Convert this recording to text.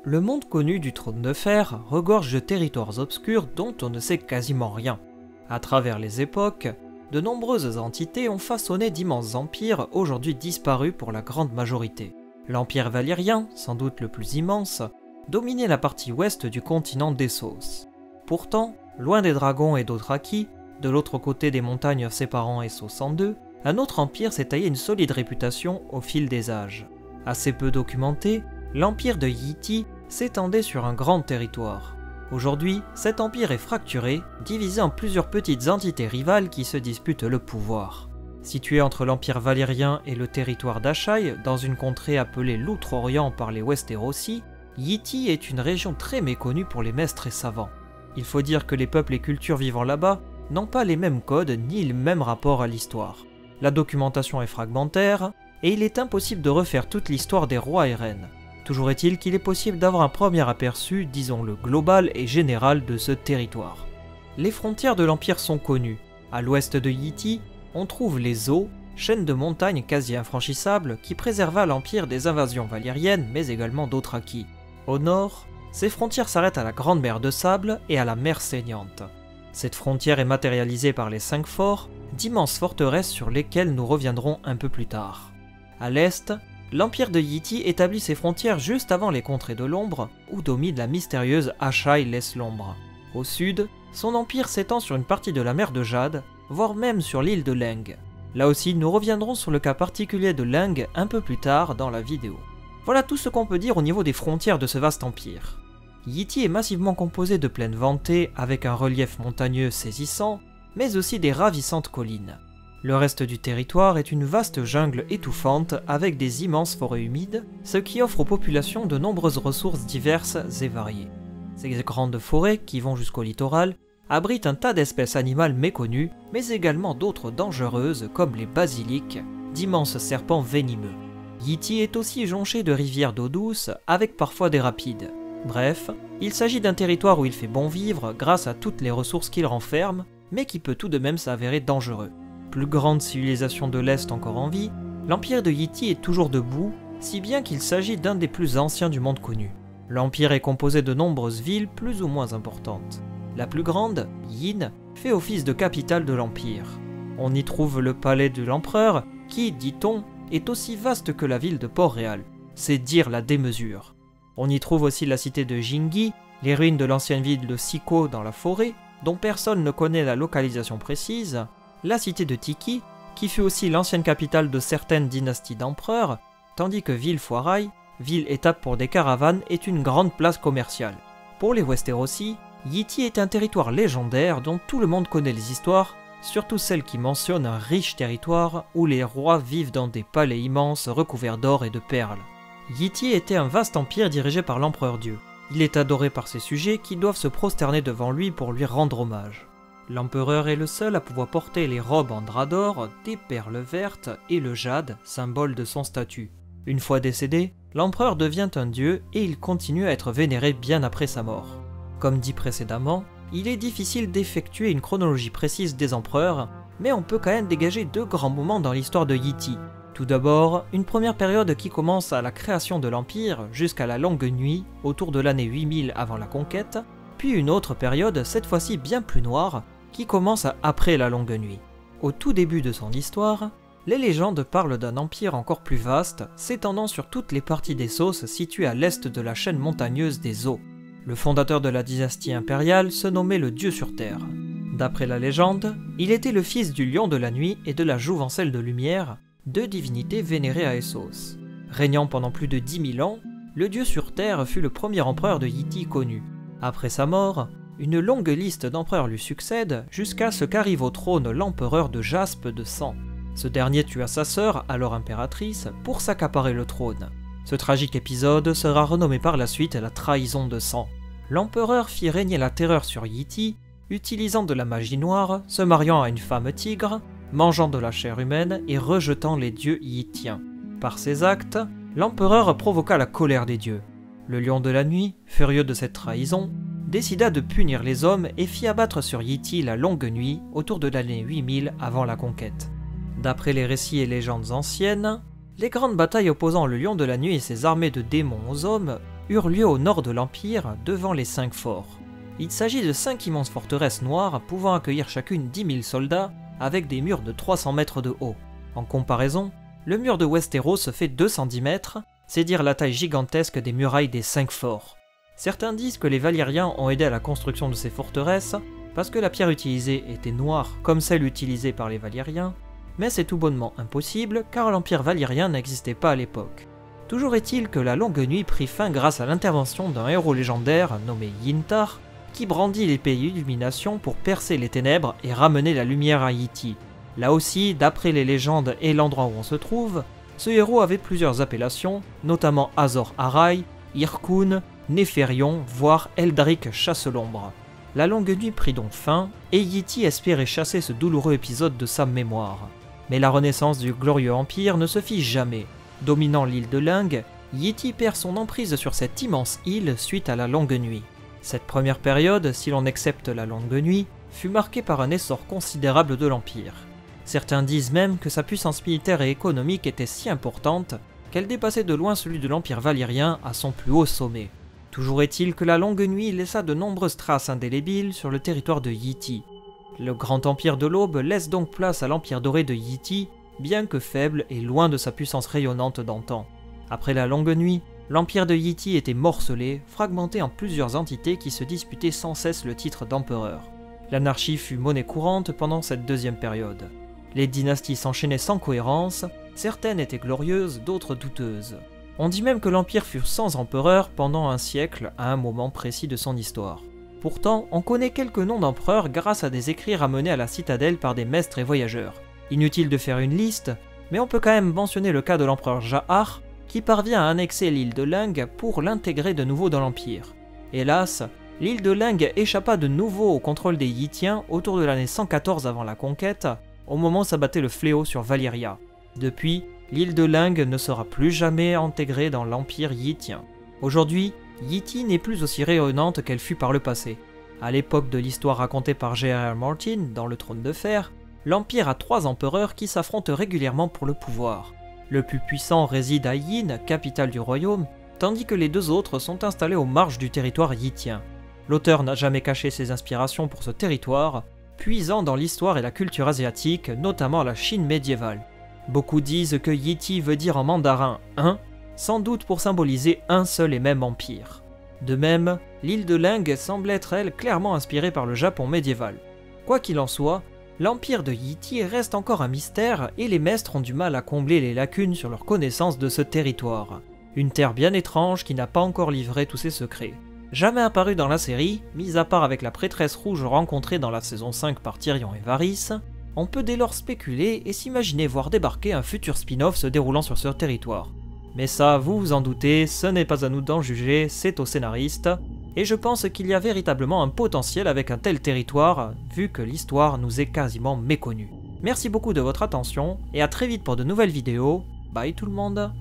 Le monde connu du Trône de Fer regorge de territoires obscurs dont on ne sait quasiment rien. À travers les époques, de nombreuses entités ont façonné d'immenses empires aujourd'hui disparus pour la grande majorité. L'empire valyrien, sans doute le plus immense, dominait la partie ouest du continent d'Essos. Pourtant, loin des dragons et d'Othraki, de l'autre côté des montagnes séparant Essos en deux, un autre empire s'est taillé une solide réputation au fil des âges. Assez peu documenté, l'empire de Yiti s'étendait sur un grand territoire. Aujourd'hui, cet empire est fracturé, divisé en plusieurs petites entités rivales qui se disputent le pouvoir. Situé entre l'empire valyrien et le territoire d'Ashaï, dans une contrée appelée l'Outre-Orient par les Westerosi, Yiti est une région très méconnue pour les maîtres et savants. Il faut dire que les peuples et cultures vivant là-bas n'ont pas les mêmes codes ni le même rapport à l'histoire. La documentation est fragmentaire, et il est impossible de refaire toute l'histoire des rois et reines. Toujours est-il qu'il est possible d'avoir un premier aperçu, disons-le global et général de ce territoire. Les frontières de l'Empire sont connues. À l'ouest de Yiti, on trouve les Eaux, chaîne de montagnes quasi infranchissables qui préserva l'Empire des invasions valyriennes mais également d'Othraki. Au nord, ces frontières s'arrêtent à la Grande Mer de Sable et à la Mer Saignante. Cette frontière est matérialisée par les 5 forts, d'immenses forteresses sur lesquelles nous reviendrons un peu plus tard. À l'est, l'Empire de Yiti établit ses frontières juste avant les contrées de l'ombre, où domine la mystérieuse Ashaï laisse l'ombre. Au sud, son empire s'étend sur une partie de la mer de Jade, voire même sur l'île de Leng. Là aussi, nous reviendrons sur le cas particulier de Leng un peu plus tard dans la vidéo. Voilà tout ce qu'on peut dire au niveau des frontières de ce vaste empire. Yiti est massivement composé de plaines ventées avec un relief montagneux saisissant, mais aussi des ravissantes collines. Le reste du territoire est une vaste jungle étouffante avec des immenses forêts humides, ce qui offre aux populations de nombreuses ressources diverses et variées. Ces grandes forêts, qui vont jusqu'au littoral, abritent un tas d'espèces animales méconnues, mais également d'autres dangereuses comme les basiliques, d'immenses serpents venimeux. Yiti est aussi jonché de rivières d'eau douce, avec parfois des rapides. Bref, il s'agit d'un territoire où il fait bon vivre grâce à toutes les ressources qu'il renferme, mais qui peut tout de même s'avérer dangereux. Plus grande civilisation de l'Est encore en vie, l'Empire de Yiti est toujours debout, si bien qu'il s'agit d'un des plus anciens du monde connu. L'Empire est composé de nombreuses villes plus ou moins importantes. La plus grande, Yin, fait office de capitale de l'Empire. On y trouve le palais de l'Empereur, qui, dit-on, est aussi vaste que la ville de Port-Réal. C'est dire la démesure. On y trouve aussi la cité de Jingi, les ruines de l'ancienne ville de Siko dans la forêt, dont personne ne connaît la localisation précise, la cité de Tiki, qui fut aussi l'ancienne capitale de certaines dynasties d'empereurs, tandis que Ville-Foirail, ville-étape pour des caravanes, est une grande place commerciale. Pour les Westerosi, Yiti est un territoire légendaire dont tout le monde connaît les histoires, surtout celles qui mentionnent un riche territoire où les rois vivent dans des palais immenses recouverts d'or et de perles. Yiti était un vaste empire dirigé par l'empereur Dieu. Il est adoré par ses sujets qui doivent se prosterner devant lui pour lui rendre hommage. L'empereur est le seul à pouvoir porter les robes en drap d'or, des perles vertes et le jade, symbole de son statut. Une fois décédé, l'empereur devient un dieu et il continue à être vénéré bien après sa mort. Comme dit précédemment, il est difficile d'effectuer une chronologie précise des empereurs, mais on peut quand même dégager 2 grands moments dans l'histoire de Yiti. Tout d'abord, une première période qui commence à la création de l'Empire jusqu'à la Longue Nuit, autour de l'année 8000 avant la conquête, puis une autre période, cette fois-ci bien plus noire, qui commence après la Longue Nuit. Au tout début de son histoire, les légendes parlent d'un empire encore plus vaste, s'étendant sur toutes les parties d'Essos situées à l'est de la chaîne montagneuse des Eaux. Le fondateur de la dynastie impériale se nommait le Dieu sur Terre. D'après la légende, il était le fils du Lion de la Nuit et de la Jouvencelle de Lumière, 2 divinités vénérées à Essos. Régnant pendant plus de 10 000 ans, le Dieu sur Terre fut le premier empereur de Yiti connu. Après sa mort, une longue liste d'empereurs lui succède jusqu'à ce qu'arrive au trône l'empereur de Jaspe de Sang. Ce dernier tua sa sœur, alors impératrice, pour s'accaparer le trône. Ce tragique épisode sera renommé par la suite la trahison de Sang. L'empereur fit régner la terreur sur Yiti, utilisant de la magie noire, se mariant à une femme tigre, mangeant de la chair humaine et rejetant les dieux yitiens. Par ses actes, l'empereur provoqua la colère des dieux. Le Lion de la Nuit, furieux de cette trahison, décida de punir les hommes et fit abattre sur Yiti la Longue Nuit autour de l'année 8000 avant la conquête. D'après les récits et légendes anciennes, les grandes batailles opposant le Lion de la Nuit et ses armées de démons aux hommes eurent lieu au nord de l'Empire, devant les 5 forts. Il s'agit de 5 immenses forteresses noires pouvant accueillir chacune 10 000 soldats avec des murs de 300 mètres de haut. En comparaison, le mur de Westeros fait 210 mètres, c'est dire la taille gigantesque des murailles des 5 forts. Certains disent que les Valyriens ont aidé à la construction de ces forteresses parce que la pierre utilisée était noire comme celle utilisée par les Valyriens, mais c'est tout bonnement impossible car l'Empire valyrien n'existait pas à l'époque. Toujours est-il que la Longue Nuit prit fin grâce à l'intervention d'un héros légendaire nommé Yntar, qui brandit l'épée d'illumination pour percer les ténèbres et ramener la lumière à Yti. Là aussi, d'après les légendes et l'endroit où on se trouve, ce héros avait plusieurs appellations, notamment Azor Ahai, Hyrkoon, Néphérion, voire Eldrick Chasse-l'Ombre. La Longue Nuit prit donc fin, et Yti espérait chasser ce douloureux épisode de sa mémoire. Mais la renaissance du glorieux empire ne se fit jamais. Dominant l'île de Lung, Yti perd son emprise sur cette immense île suite à la Longue Nuit. Cette première période, si l'on accepte la Longue Nuit, fut marquée par un essor considérable de l'Empire. Certains disent même que sa puissance militaire et économique était si importante qu'elle dépassait de loin celui de l'Empire valyrien à son plus haut sommet. Toujours est-il que la Longue Nuit laissa de nombreuses traces indélébiles sur le territoire de Yti. Le grand empire de l'Aube laisse donc place à l'empire doré de Yti, bien que faible et loin de sa puissance rayonnante d'antan. Après la Longue Nuit, l'empire de Yti était morcelé, fragmenté en plusieurs entités qui se disputaient sans cesse le titre d'empereur. L'anarchie fut monnaie courante pendant cette deuxième période. Les dynasties s'enchaînaient sans cohérence, certaines étaient glorieuses, d'autres douteuses. On dit même que l'Empire fut sans empereur pendant un siècle à un moment précis de son histoire. Pourtant, on connaît quelques noms d'empereurs grâce à des écrits ramenés à la citadelle par des maîtres et voyageurs. Inutile de faire une liste, mais on peut quand même mentionner le cas de l'empereur Jahar, qui parvient à annexer l'île de Lung pour l'intégrer de nouveau dans l'Empire. Hélas, l'île de Lung échappa de nouveau au contrôle des Yitiens autour de l'année 114 avant la conquête, au moment où s'abattait le fléau sur Valyria. Depuis, l'île de Lung ne sera plus jamais intégrée dans l'Empire Yitien. Aujourd'hui, Yti n'est plus aussi rayonnante qu'elle fut par le passé. À l'époque de l'histoire racontée par J.R.R. Martin dans Le Trône de Fer, l'Empire a 3 empereurs qui s'affrontent régulièrement pour le pouvoir. Le plus puissant réside à Yin, capitale du royaume, tandis que les 2 autres sont installés aux marges du territoire yitien. L'auteur n'a jamais caché ses inspirations pour ce territoire, puisant dans l'histoire et la culture asiatique, notamment la Chine médiévale. Beaucoup disent que Yti veut dire en mandarin « un », sans doute pour symboliser un seul et même empire. De même, l'île de Lung semble être elle clairement inspirée par le Japon médiéval. Quoi qu'il en soit, l'empire de Yti reste encore un mystère et les maîtres ont du mal à combler les lacunes sur leur connaissance de ce territoire. Une terre bien étrange qui n'a pas encore livré tous ses secrets. Jamais apparue dans la série, mis à part avec la prêtresse rouge rencontrée dans la saison 5 par Tyrion et Varys, on peut dès lors spéculer et s'imaginer voir débarquer un futur spin-off se déroulant sur ce territoire. Mais ça, vous vous en doutez, ce n'est pas à nous d'en juger, c'est aux scénaristes, et je pense qu'il y a véritablement un potentiel avec un tel territoire, vu que l'histoire nous est quasiment méconnue. Merci beaucoup de votre attention, et à très vite pour de nouvelles vidéos, bye tout le monde.